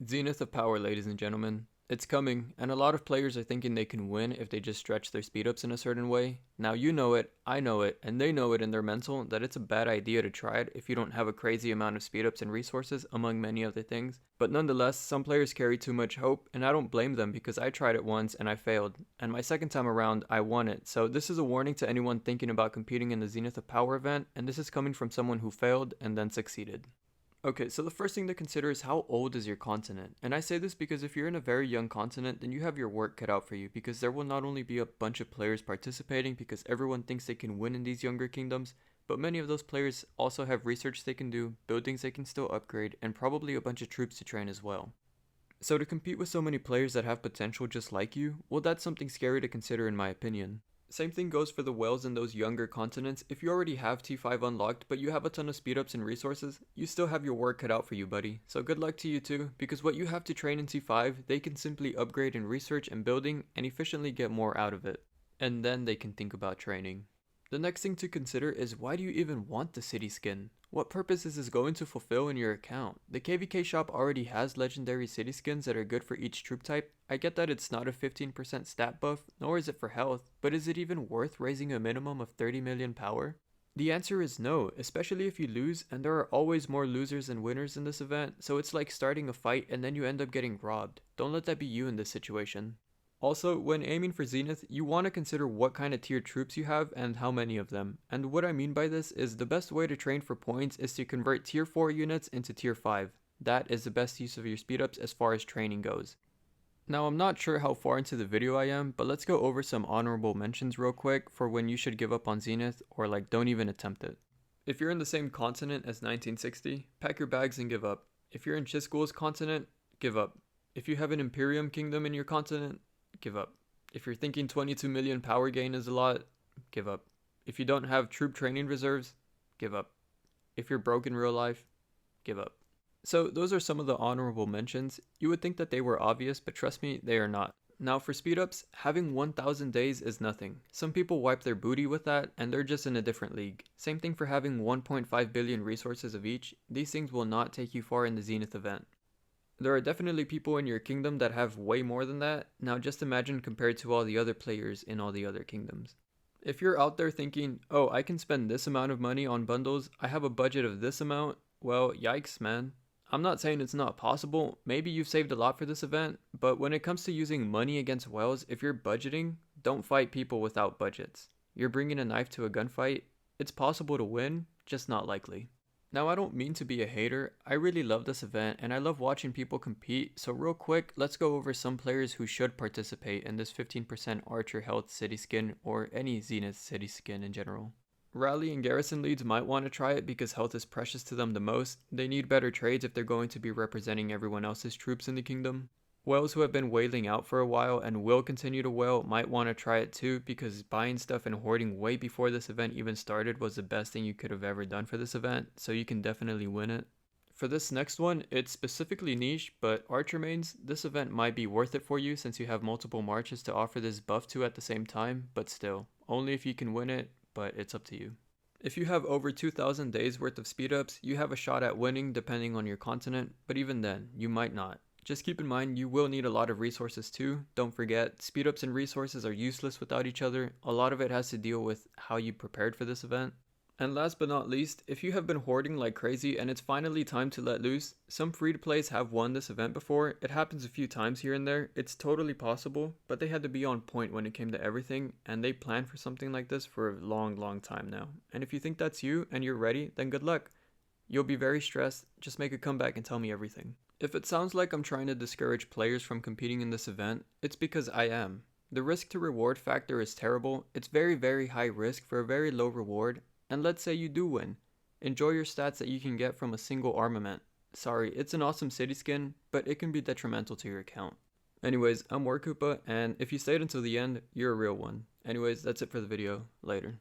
Zenith of power, ladies and gentlemen. It's coming, and a lot of players are thinking they can win if they just stretch their speedups in a certain way. Now you know it, I know it, and they know it in their mental that it's a bad idea to try it if you don't have a crazy amount of speedups and resources, among many other things. But nonetheless, some players carry too much hope, and I don't blame them because I tried it once and I failed. And my second time around, I won it. So this is a warning to anyone thinking about competing in the Zenith of Power event, and this is coming from someone who failed and then succeeded. Okay, so the first thing to consider is how old is your continent? And I say this because if you're in a very young continent, then you have your work cut out for you because there will not only be a bunch of players participating because everyone thinks they can win in these younger kingdoms, but many of those players also have research they can do, buildings they can still upgrade, and probably a bunch of troops to train as well. So to compete with so many players that have potential just like you, well, that's something scary to consider in my opinion. Same thing goes for the whales in those younger continents. If you already have T5 unlocked, but you have a ton of speedups and resources, you still have your work cut out for you, buddy. So good luck to you too, because what you have to train in T5, they can simply upgrade in research and building and efficiently get more out of it. And then they can think about training. The next thing to consider is why do you even want the city skin? What purpose is this going to fulfill in your account? The KVK shop already has legendary city skins that are good for each troop type. I get that it's not a 15% stat buff, nor is it for health, but is it even worth raising a minimum of 30 million power? The answer is no, especially if you lose, and there are always more losers than winners in this event, so it's like starting a fight and then you end up getting robbed. Don't let that be you in this situation. Also, when aiming for Zenith, you want to consider what kind of tiered troops you have and how many of them. And what I mean by this is the best way to train for points is to convert tier 4 units into tier 5. That is the best use of your speedups as far as training goes. Now I'm not sure how far into the video I am, but let's go over some honorable mentions real quick for when you should give up on Zenith or like don't even attempt it. If you're in the same continent as 1960, pack your bags and give up. If you're in Chisgul's continent, give up. If you have an Imperium kingdom in your continent, give up. If you're thinking 22 million power gain is a lot, give up. If you don't have troop training reserves, give up. If you're broke in real life, give up. So those are some of the honorable mentions. You would think that they were obvious, but trust me, they are not. Now for speedups, having 1000 days is nothing. Some people wipe their booty with that, and they're just in a different league. Same thing for having 1.5 billion resources of each. These things will not take you far in the Zenith event. There are definitely people in your kingdom that have way more than that. Now just imagine compared to all the other players in all the other kingdoms. If you're out there thinking, oh, I can spend this amount of money on bundles, I have a budget of this amount, well, yikes, man. I'm not saying it's not possible, maybe you've saved a lot for this event, but when it comes to using money against whales, if you're budgeting, don't fight people without budgets. You're bringing a knife to a gunfight, it's possible to win, just not likely. Now I don't mean to be a hater, I really love this event and I love watching people compete, so real quick, let's go over some players who should participate in this 15% Archer Health City Skin or any Zenith City Skin in general. Rally and Garrison leads might want to try it because health is precious to them the most. They need better trades if they're going to be representing everyone else's troops in the kingdom. Whales who have been whaling out for a while and will continue to whale might want to try it too because buying stuff and hoarding way before this event even started was the best thing you could have ever done for this event, so you can definitely win it. For this next one, it's specifically niche, but Archer mains, this event might be worth it for you since you have multiple marches to offer this buff to at the same time, but still, only if you can win it, but it's up to you. If you have over 2000 days worth of speedups, you have a shot at winning depending on your continent, but even then, you might not. Just keep in mind you will need a lot of resources too. Don't forget, speedups and resources are useless without each other. A lot of it has to deal with how you prepared for this event. And last but not least, if you have been hoarding like crazy and it's finally time to let loose, some free-to-plays have won this event before. It happens a few times here and there. It's totally possible, but they had to be on point when it came to everything, and they planned for something like this for a long time now. And if you think that's you and you're ready, then good luck. You'll be very stressed, just make a comeback and tell me everything. If it sounds like I'm trying to discourage players from competing in this event, it's because I am. The risk to reward factor is terrible. It's very high risk for a very low reward. And let's say you do win. Enjoy your stats that you can get from a single armament. Sorry, it's an awesome city skin, but it can be detrimental to your account. Anyways, I'm War Koopa, and if you stayed until the end, you're a real one. Anyways, that's it for the video. Later.